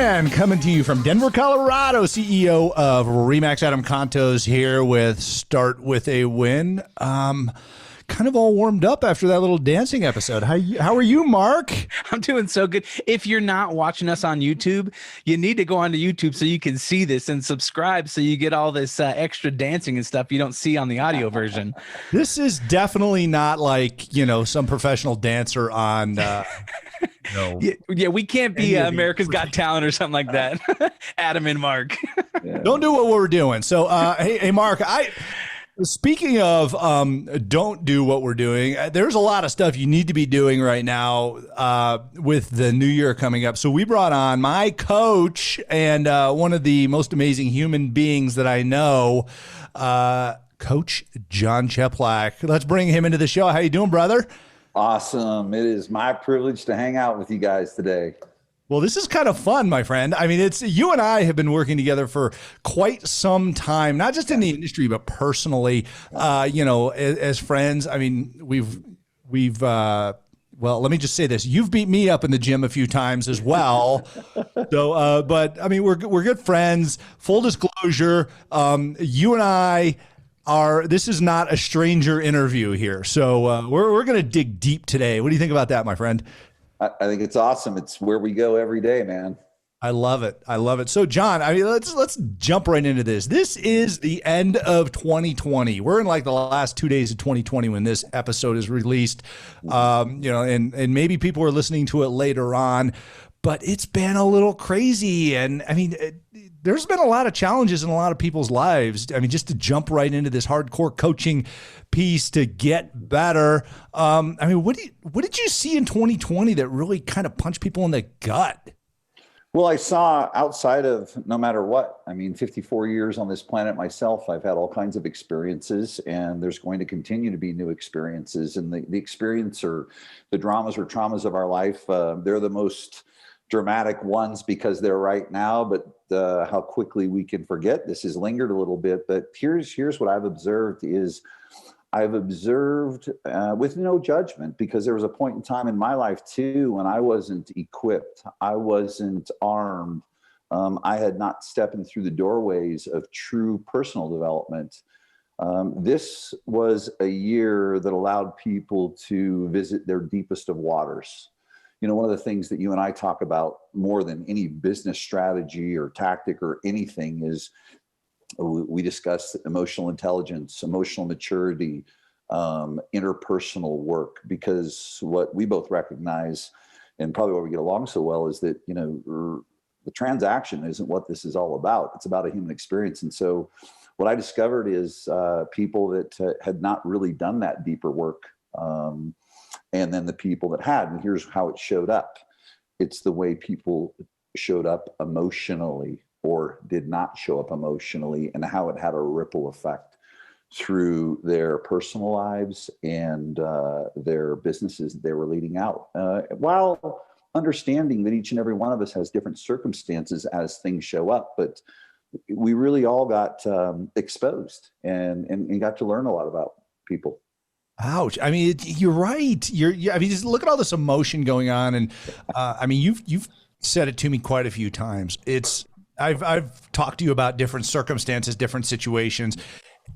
And coming to you from Denver, Colorado, CEO of Remax, Adam Contos here with Start With a Win. Kind of all warmed up after that little dancing episode. How are you, Mark? I'm doing so good. If you're not watching us on YouTube, you need to go onto YouTube so you can see this and subscribe so you get all this extra dancing and stuff you don't see on the audio version. This is definitely not like, some professional dancer on... Yeah, we can't be America's Got Talent or something like that. Adam and Mark. Don't do what we're doing. So, hey, Mark, speaking of don't do what we're doing, there's a lot of stuff you need to be doing right now with the new year coming up. So we brought on my coach and one of the most amazing human beings that I know, Coach Jon Cheplak. Let's bring him into the show. How you doing, brother? Awesome. It is my privilege to hang out with you guys today. Well, this is kind of fun, my friend. I mean, it's you and I have been working together for quite some time, not just in the industry, but personally, as friends. I mean, we've well, let me just say this. You've beat me up in the gym a few times as well. So, but I mean, we're good friends. Full disclosure, you and I this is not a stranger interview here. So we're going to dig deep today. What do you think about that, my friend? I think it's awesome. It's where we go every day, man. I love it. I love it. So, Jon, I mean, let's jump right into this. This is the end of 2020. We're in like the last 2 days of 2020 when this episode is released. And maybe people are listening to it later on, but it's been a little crazy. And I mean, there's been a lot of challenges in a lot of people's lives. I mean, just to jump right into this hardcore coaching piece to get better. I mean, what did you see in 2020 that really kind of punched people in the gut? Well, I saw outside of no matter what, I mean, 54 years on this planet myself, I've had all kinds of experiences, and there's going to continue to be new experiences. And the experience or the dramas or traumas of our life, they're the most dramatic ones because they're right now, but how quickly we can forget. This has lingered a little bit, but here's what I've observed is I've observed with no judgment, because there was a point in time in my life too when I wasn't equipped, I wasn't armed, I had not stepped in through the doorways of true personal development. This was a year that allowed people to visit their deepest of waters. One of the things that you and I talk about more than any business strategy or tactic or anything is we discuss emotional intelligence, emotional maturity, interpersonal work, because what we both recognize, and probably why we get along so well, is that, the transaction isn't what this is all about. It's about a human experience. And so what I discovered is people that had not really done that deeper work, and then the people that had, and here's how it showed up. It's the way people showed up emotionally or did not show up emotionally, and how it had a ripple effect through their personal lives and their businesses that they were leading out. While understanding that each and every one of us has different circumstances as things show up, but we really all got exposed and got to learn a lot about people. Ouch. I mean, you're right. I mean, just look at all this emotion going on. And I mean, you've said it to me quite a few times. I've talked to you about different circumstances, different situations.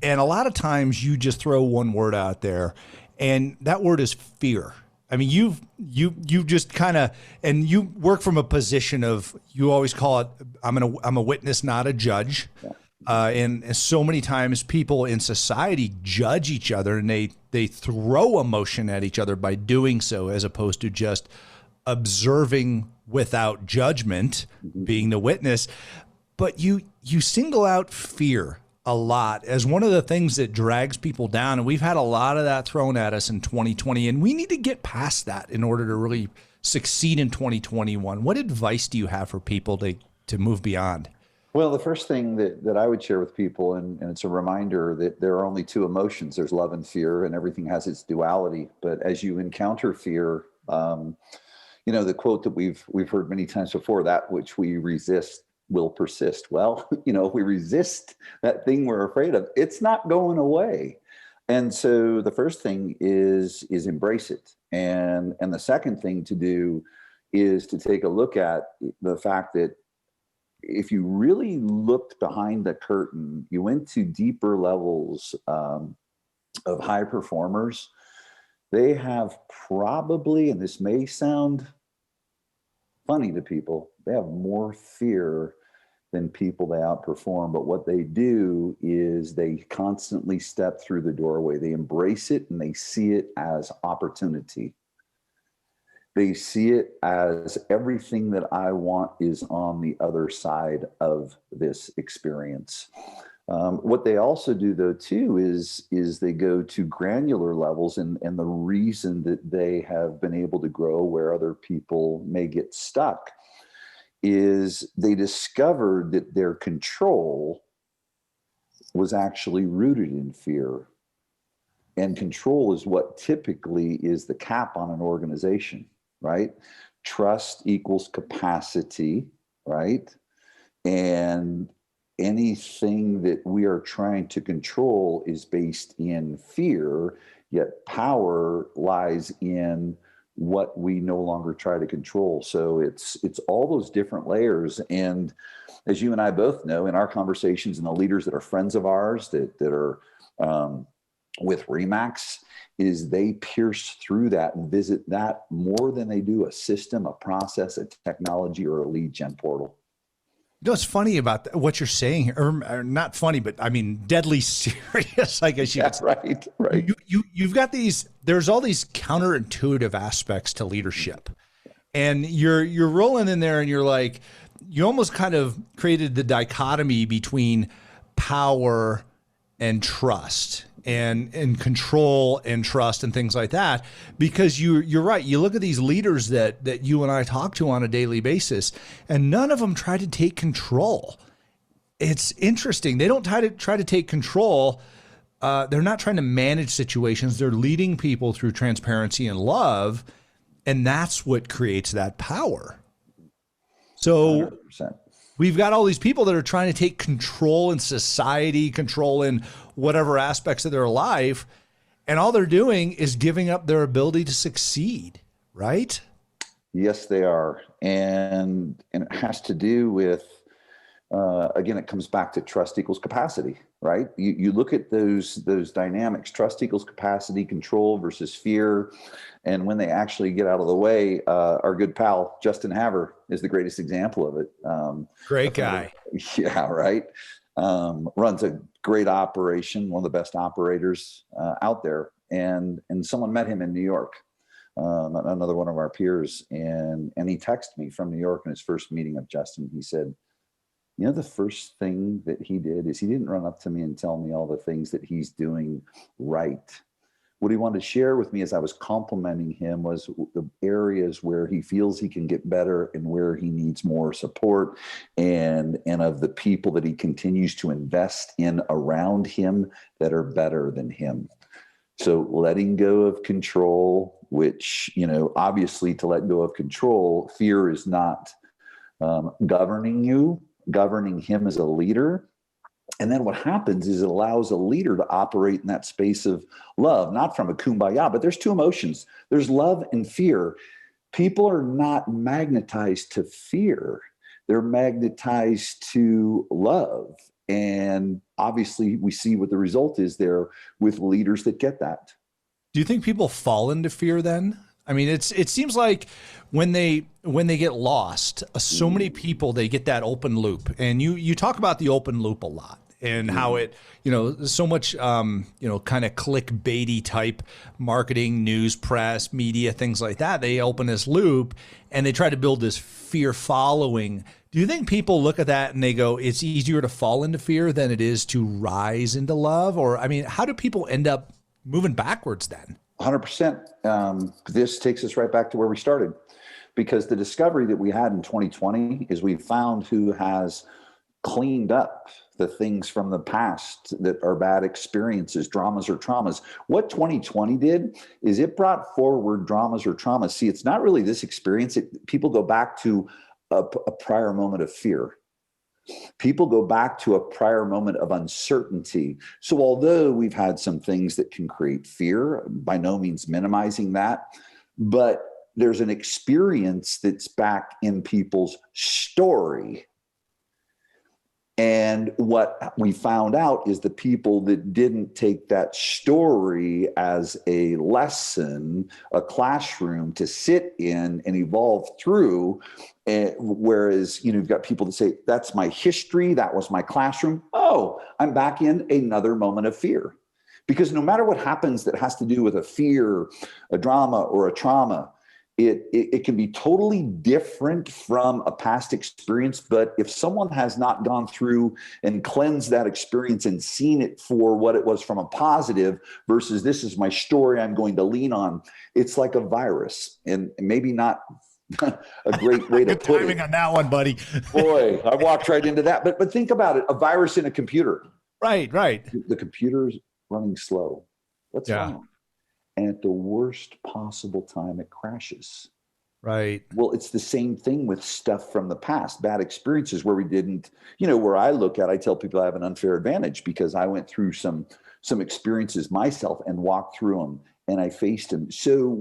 And a lot of times you just throw one word out there, and that word is fear. I mean, you just kind of, and you work from a position of, you always call it, I'm a witness, not a judge. Yeah. And so many times people in society judge each other, and they throw emotion at each other by doing so, as opposed to just observing without judgment, being the witness. But you single out fear a lot as one of the things that drags people down. And we've had a lot of that thrown at us in 2020, and we need to get past that in order to really succeed in 2021. What advice do you have for people to move beyond? Well, the first thing that I would share with people, and it's a reminder that there are only two emotions. There's love and fear, and everything has its duality. But as you encounter fear, the quote that we've heard many times before, that which we resist will persist. Well, if we resist that thing we're afraid of, it's not going away. And so the first thing is embrace it. And the second thing to do is to take a look at the fact that if you really looked behind the curtain, you went to deeper levels of high performers, they have probably, and this may sound funny to people, they have more fear than people they outperform. But what they do is they constantly step through the doorway. They embrace it and they see it as opportunity. They see it as everything that I want is on the other side of this experience. What they also do, though, too, is they go to granular levels, and the reason that they have been able to grow where other people may get stuck is they discovered that their control was actually rooted in fear. And control is what typically is the cap on an organization, right? Trust equals capacity, right? And anything that we are trying to control is based in fear, yet power lies in what we no longer try to control. So it's all those different layers. And as you and I both know, in our conversations and the leaders that are friends of ours that are with Remax, is they pierce through that and visit that more than they do a system, a process, a technology, or a lead gen portal. You know what's funny about what you're saying here, or not funny, but I mean, deadly serious, I guess you could say. Right. You've got there's all these counterintuitive aspects to leadership, and you're rolling in there and you're like, you almost kind of created the dichotomy between power and trust and control and trust and things like that, because you're right. You look at these leaders that you and I talk to on a daily basis, and none of them try to take control. It's interesting. They don't try to take control. They're not trying to manage situations. They're leading people through transparency and love, and that's what creates that power. So 100%. We've got all these people that are trying to take control in society, control in whatever aspects of their life, and all they're doing is giving up their ability to succeed, right? Yes, they are. And it has to do with, again, it comes back to trust equals capacity, right? You look at those dynamics, trust equals capacity, control versus fear. And when they actually get out of the way, our good pal, Justin Haver, is the greatest example of it. Great guy. Yeah, right. Runs a great operation, one of the best operators out there. And someone met him in New York, another one of our peers. And he texted me from New York in his first meeting of Justin. He said, you know, the first thing that he did is he didn't run up to me and tell me all the things that he's doing right. What he wanted to share with me as I was complimenting him was the areas where he feels he can get better and where he needs more support, and of the people that he continues to invest in around him that are better than him. So letting go of control, which, you know, obviously to let go of control, fear is not governing you, governing him as a leader. And then what happens is it allows a leader to operate in that space of love, not from a kumbaya, but there's two emotions. There's love and fear. People are not magnetized to fear. They're magnetized to love. And obviously we see what the result is there with leaders that get that. Do you think people fall into fear then? I mean, it seems like when they get lost, so many people, they get that open loop, and you talk about the open loop a lot and how it, you know, so much, you know, kind of clickbaity type marketing, news, press, media, things like that. They open this loop and they try to build this fear following. Do you think people look at that and they go, it's easier to fall into fear than it is to rise into love? Or, I mean, how do people end up moving backwards then? 100%. This takes us right back to where we started, because the discovery that we had in 2020 is we found who has cleaned up the things from the past that are bad experiences, dramas or traumas. What 2020 did is it brought forward dramas or traumas. See, it's not really this experience. People go back to a prior moment of fear. People go back to a prior moment of uncertainty. So although we've had some things that can create fear, by no means minimizing that, but there's an experience that's back in people's story And what we found out is the people that didn't take that story as a lesson, a classroom to sit in and evolve through, whereas, you've got people that say, that's my history, that was my classroom. Oh, I'm back in another moment of fear. Because no matter what happens that has to do with a fear, a drama, or a trauma, it can be totally different from a past experience. But if someone has not gone through and cleansed that experience and seen it for what it was from a positive versus this is my story I'm going to lean on, it's like a virus. And maybe not a great way to Good put timing it. on that one, buddy. Boy, I walked right into that. But think about it, a virus in a computer. Right. The computer's running slow. What's wrong? And at the worst possible time, it crashes. Right. Well, it's the same thing with stuff from the past, bad experiences where we didn't, where I tell people I have an unfair advantage because I went through some experiences myself and walked through them and I faced them. So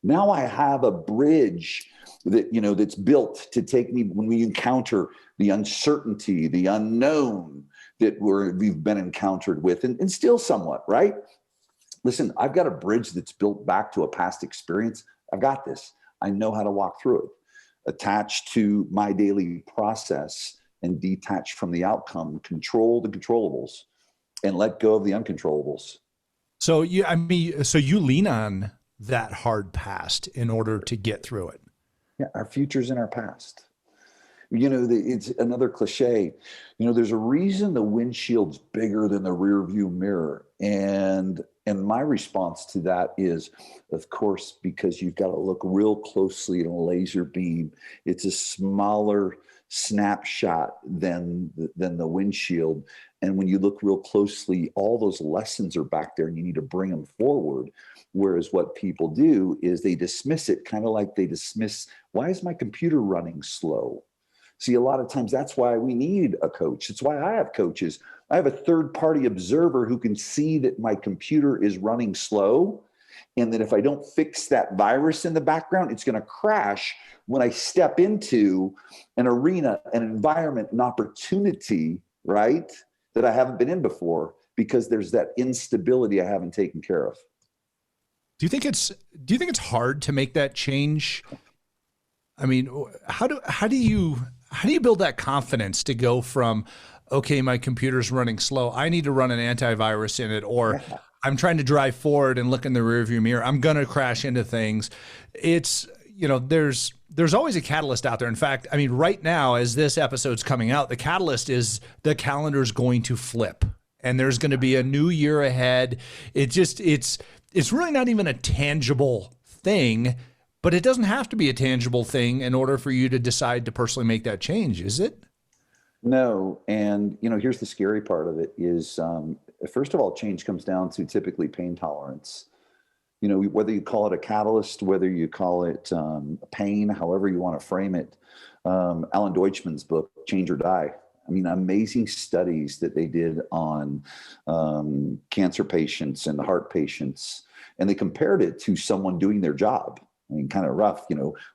now I have a bridge that, that's built to take me when we encounter the uncertainty, the unknown that we've been encountered with and still somewhat, right? Listen, I've got a bridge that's built back to a past experience. I've got this. I know how to walk through it, attached to my daily process and detach from the outcome, control the controllables and let go of the uncontrollables. So you lean on that hard past in order to get through it. Yeah, our future's in our past. It's another cliche. There's a reason the windshield's bigger than the rear view mirror. And my response to that is, of course, because you've got to look real closely at a laser beam. It's a smaller snapshot than the windshield. And when you look real closely, all those lessons are back there and you need to bring them forward. Whereas what people do is they dismiss it, kind of like they dismiss, why is my computer running slow? See, a lot of times that's why we need a coach. It's why I have coaches. I have a third-party observer who can see that my computer is running slow and that if I don't fix that virus in the background, it's going to crash when I step into an arena, an environment, an opportunity, right, that I haven't been in before because there's that instability I haven't taken care of. Do you think it's hard to make that change? I mean, how do you build that confidence to go from, okay, my computer's running slow, I need to run an antivirus in it, or I'm trying to drive forward and look in the rearview mirror, I'm going to crash into things. It's, there's always a catalyst out there. In fact, I mean, right now, as this episode's coming out, the catalyst is the calendar's going to flip and there's going to be a new year ahead. It's really not even a tangible thing, but it doesn't have to be a tangible thing in order for you to decide to personally make that change, is it? No. And, here's the scary part of it is, first of all, change comes down to typically pain tolerance. Whether you call it a catalyst, whether you call it pain, however you want to frame it. Alan Deutschman's book, Change or Die. I mean, amazing studies that they did on cancer patients and heart patients, and they compared it to someone doing their job. I mean, kind of rough,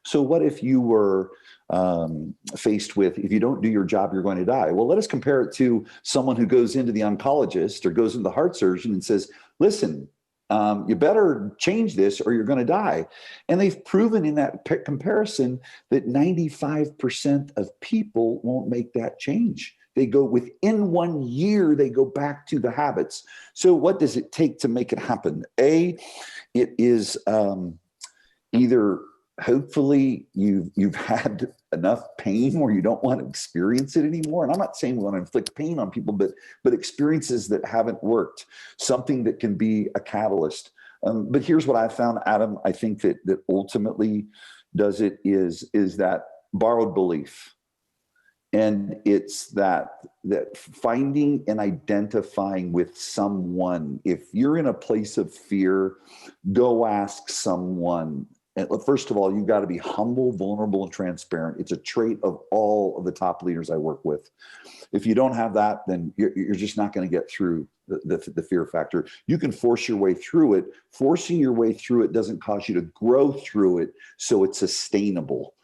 So what if you were faced with, if you don't do your job, you're going to die? Well, let us compare it to someone who goes into the oncologist or goes into the heart surgeon and says, listen, you better change this or you're going to die. And they've proven in that comparison that 95% of people won't make that change. They go within 1 year, they go back to the habits. So what does it take to make it happen? It is either hopefully you've had enough pain where you don't want to experience it anymore. And I'm not saying we want to inflict pain on people, but experiences that haven't worked, something that can be a catalyst. But here's what I found, Adam. I think that ultimately does it is that borrowed belief. And it's that finding and identifying with someone. If you're in a place of fear, go ask someone. And first of all, you've got to be humble, vulnerable, and transparent. It's a trait of all of the top leaders I work with. If you don't have that, then you're just not going to get through the fear factor. You can force your way through it. Forcing your way through it doesn't cause you to grow through it, so it's sustainable.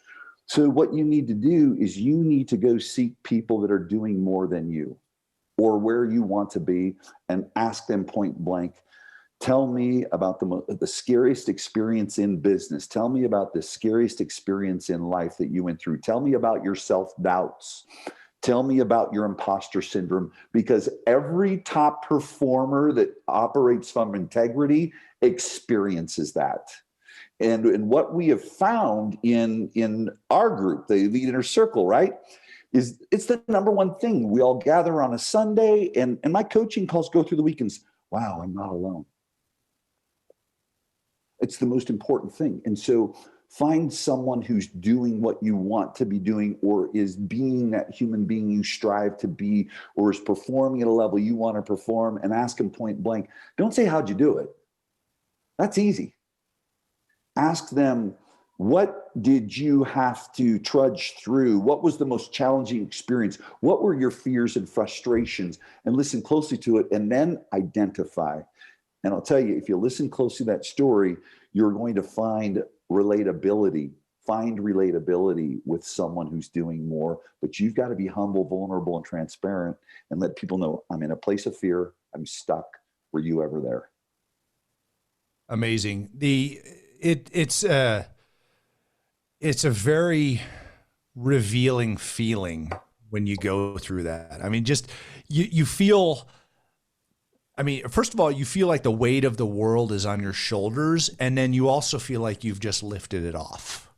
So what you need to do is you need to go seek people that are doing more than you or where you want to be and ask them point blank, tell me about the scariest experience in business. Tell me about the scariest experience in life that you went through. Tell me about your self-doubts. Tell me about your imposter syndrome, because every top performer that operates from integrity experiences that. And what we have found in our group, the Elite Inner Circle, right, is it's the number one thing. We all gather on a Sunday, and my coaching calls go through the weekends. Wow, I'm not alone. It's the most important thing. And so find someone who's doing what you want to be doing, or is being that human being you strive to be, or is performing at a level you want to perform, and ask them point blank. Don't say, how'd you do it? That's easy. Ask them, what did you have to trudge through? What was the most challenging experience? What were your fears and frustrations? And listen closely to it, and then identify. And I'll tell you, if you listen closely to that story, you're going to find relatability. Find relatability with someone who's doing more. But you've got to be humble, vulnerable, and transparent, and let people know, I'm in a place of fear. I'm stuck. Were you ever there? Amazing. It's a very revealing feeling when you go through that. I mean, just you feel, I mean, first of all, you feel like the weight of the world is on your shoulders, and then you also feel like you've just lifted it off.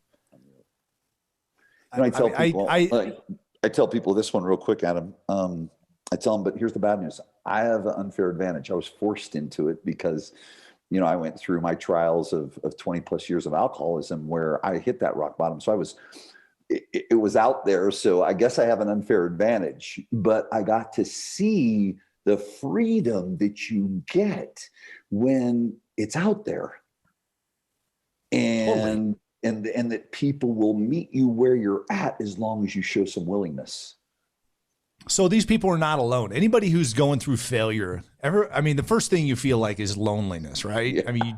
And I tell people this one real quick, Adam. I tell them, but here's the bad news. I have an unfair advantage. I was forced into it because, you know, I went through my trials of 20 plus years of alcoholism where I hit that rock bottom. So it was out there. So I guess I have an unfair advantage, but I got to see the freedom that you get when it's out there, and that people will meet you where you're at as long as you show some willingness. So these people are not alone. Anybody who's going through failure the first thing you feel like is loneliness, right? Yeah. I mean,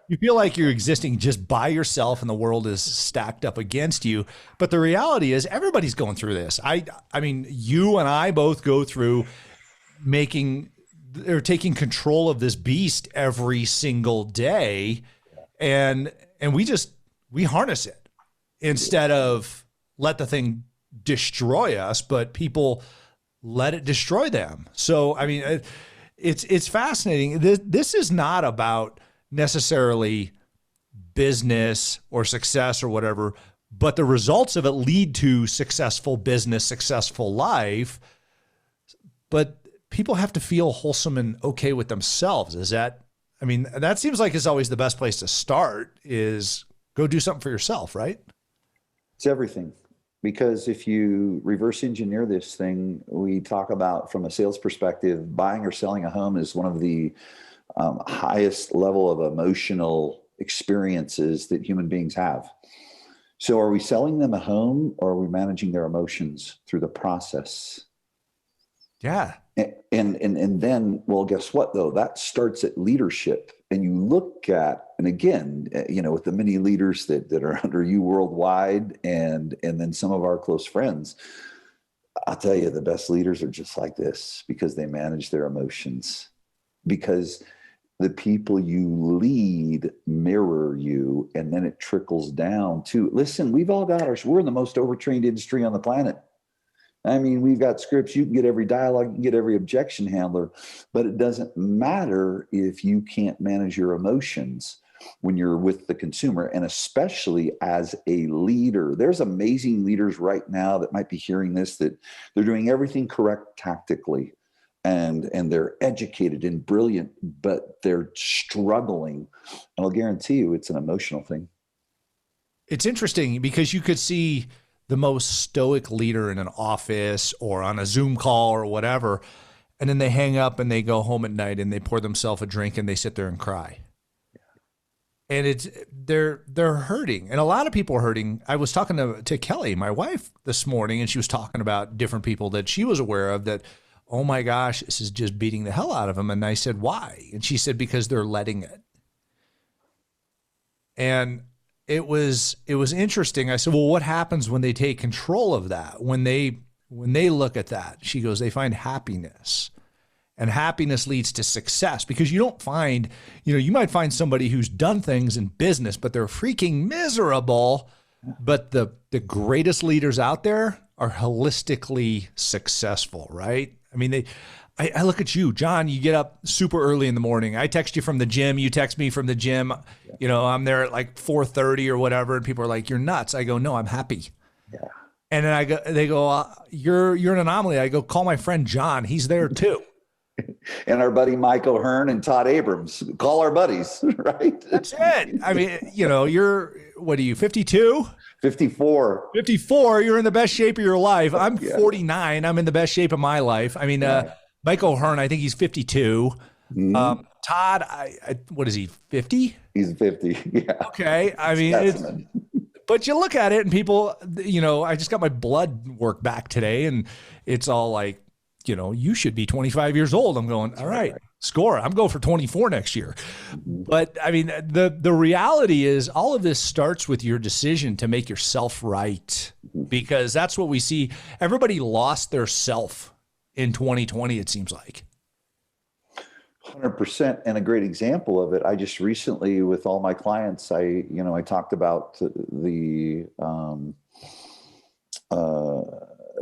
you feel like you're existing just by yourself and the world is stacked up against you. But the reality is everybody's going through this. I mean, you and I both go through taking control of this beast every single day. And we harness it instead of let the thing destroy us, but people let it destroy them. So, I mean, it's fascinating. This is not about necessarily business or success or whatever, but the results of it lead to successful business, successful life. But people have to feel wholesome and okay with themselves. That seems like it's always the best place to start, is go do something for yourself, right? It's everything. Because if you reverse engineer this thing, we talk about from a sales perspective, buying or selling a home is one of the highest level of emotional experiences that human beings have. So are we selling them a home, or are we managing their emotions through the process? Yeah. And then, well, guess what though? That starts at leadership. And you look at, and again, with the many leaders that are under you worldwide, and then some of our close friends, I'll tell you, the best leaders are just like this, because they manage their emotions, because the people you lead mirror you, and then it trickles down to, listen, we're in the most overtrained industry on the planet. I mean, we've got scripts. You can get every dialogue, you can get every objection handler, but it doesn't matter if you can't manage your emotions when you're with the consumer, and especially as a leader. There's amazing leaders right now that might be hearing this, that they're doing everything correct tactically, and they're educated and brilliant, but they're struggling. And I'll guarantee you it's an emotional thing. It's interesting because you could see the most stoic leader in an office or on a Zoom call or whatever, and then they hang up and they go home at night and they pour themselves a drink and they sit there and cry. Yeah. And they're hurting, and a lot of people are hurting. I was talking to Kelly, my wife, this morning, and she was talking about different people that she was aware of that, oh my gosh, this is just beating the hell out of them. And I said, why? And she said, because they're letting it. And it was interesting. I said, well, what happens when they take control of that? When they look at that? She goes, they find happiness. And happiness leads to success, because you don't find, you might find somebody who's done things in business, but they're freaking miserable. But the greatest leaders out there are holistically successful, right? I mean, I look at you, Jon, you get up super early in the morning. I text you from the gym. You text me from the gym. I'm there at like 4:30 or whatever. And people are like, you're nuts. I go, no, I'm happy. Yeah. And then they go, you're an anomaly. I go, call my friend Jon. He's there too. And our buddy Michael Hearn and Todd Abrams. Call our buddies, right? That's it. I mean, what are you, 52? 54. 54. You're in the best shape of your life. I'm 49. I'm in the best shape of my life. I mean, Michael Hearn, I think he's 52. Mm-hmm. Todd, what is he, 50? He's 50. Yeah. Okay. I mean, but you look at it and people, I just got my blood work back today and it's all like, you should be 25 years old. I'm going, all right, score. I'm going for 24 next year. But I mean, the reality is all of this starts with your decision to make yourself right, because that's what we see. Everybody lost their self in 2020, it seems like. 100%. And a great example of it, I just recently, with all my clients, I talked about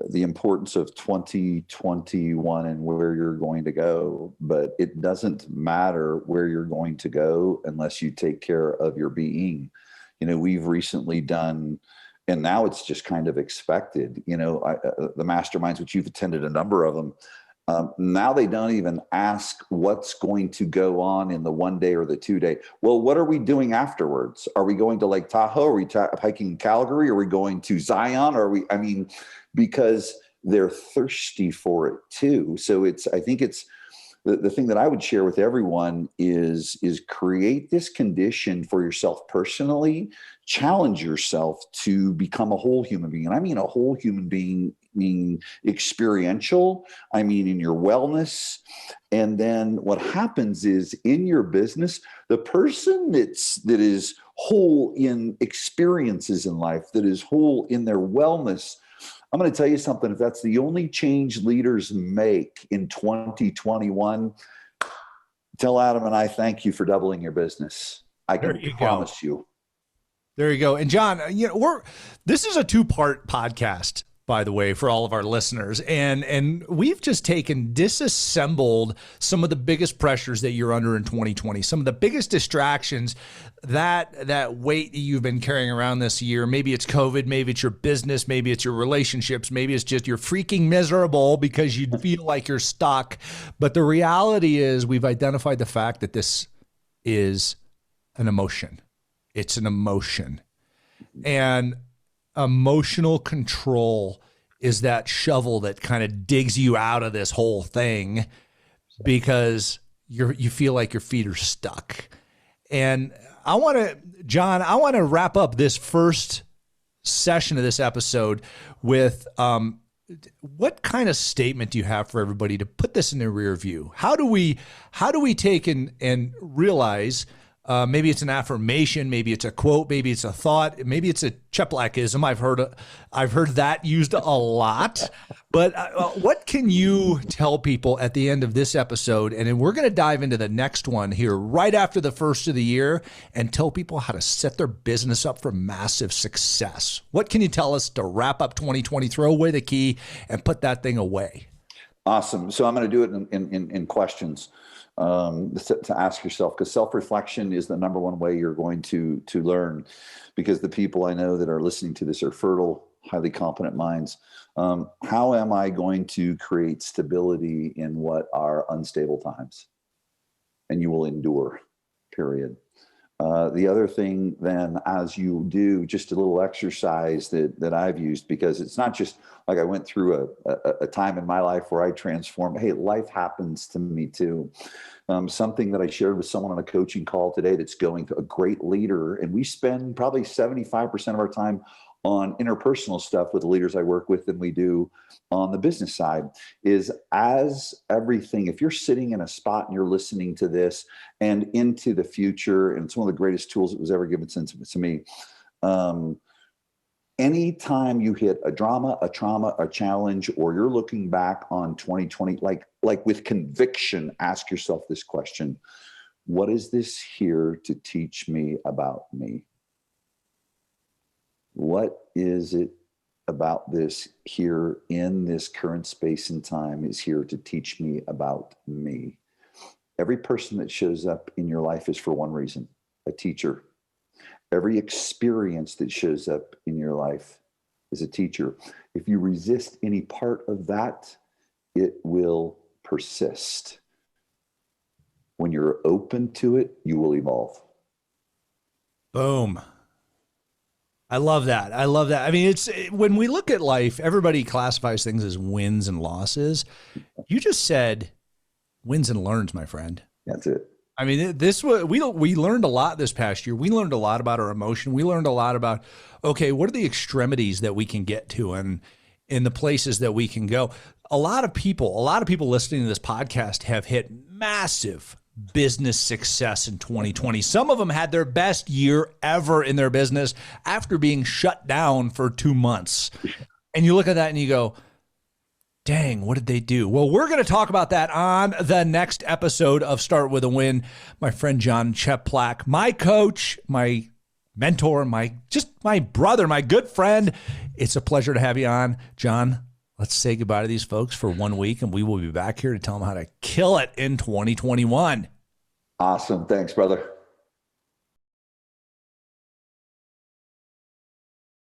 the importance of 2021 and where you're going to go, but it doesn't matter where you're going to go unless you take care of your being. We've recently done, and now it's just kind of expected, the masterminds, which you've attended a number of them. Now they don't even ask what's going to go on in the 1 day or the 2 day. Well, what are we doing afterwards? Are we going to Lake Tahoe? Are we hiking in Calgary? Are we going to Zion? Because they're thirsty for it too. So I think it's the thing that I would share with everyone is create this condition for yourself personally, challenge yourself to become a whole human being. And I mean a whole human being, meaning experiential, I mean in your wellness. And then what happens is in your business, the person that is whole in experiences in life, that is whole in their wellness, I'm going to tell you something. If that's the only change leaders make in 2021, tell Adam and I thank you for doubling your business. I can promise you. There you go. And Jon, this is a 2-part podcast, by the way, for all of our listeners. And we've just disassembled some of the biggest pressures that you're under in 2020, some of the biggest distractions, that weight that you've been carrying around this year. Maybe it's COVID, maybe it's your business, maybe it's your relationships, maybe it's just you're freaking miserable because you feel like you're stuck. But the reality is we've identified the fact that this is an emotion. It's an emotion. And emotional control is that shovel that kind of digs you out of this whole thing because you feel like your feet are stuck. And Jon, I want to wrap up this first session of this episode with what kind of statement do you have for everybody to put this in the rear view? How do we take and realize maybe it's an affirmation, maybe it's a quote, maybe it's a thought, maybe it's a Cheplakism. I've heard that used a lot. But what can you tell people at the end of this episode? And then we're going to dive into the next one here right after the first of the year and tell people how to set their business up for massive success. What can you tell us to wrap up 2020, throw away the key and put that thing away? Awesome. So I'm going to do it in questions. To ask yourself, because self-reflection is the number one way you're going to learn, because the people I know that are listening to this are fertile, highly competent minds. How am I going to create stability in what are unstable times? And you will endure, period. The other thing then, as you do, just a little exercise that I've used, because it's not just like I went through a time in my life where I transformed. Hey, life happens to me too. Something that I shared with someone on a coaching call today that's going to a great leader, and we spend probably 75% of our time on interpersonal stuff with the leaders I work with than we do on the business side. Is as everything, if you're sitting in a spot and you're listening to this and into the future, and it's one of the greatest tools that was ever given to me. Anytime you hit a drama, a trauma, a challenge, or you're looking back on 2020, like with conviction, ask yourself this question: what is this here to teach me about me? What is it about this here in this current space and time is here to teach me about me? Every person that shows up in your life is for one reason: a teacher. Every experience that shows up in your life is a teacher. If you resist any part of that, it will persist. When you're open to it, you will evolve. Boom. I love that. I love that. I mean, it's when we look at life, everybody classifies things as wins and losses. You just said wins and learns, my friend. That's it. I mean, we learned a lot this past year. We learned a lot about our emotion. We learned a lot about, okay, what are the extremities that we can get to and in the places that we can go. A lot of people listening to this podcast have hit massive business success in 2020. Some of them had their best year ever in their business after being shut down for 2 months. And you look at that and you go, dang, what did they do? Well, we're going to talk about that on the next episode of Start With a Win. My friend Jon Cheplak, my coach, my mentor, my brother, my good friend. It's a pleasure to have you on. Jon, let's say goodbye to these folks for 1 week, and we will be back here to tell them how to kill it in 2021. Awesome. Thanks, brother.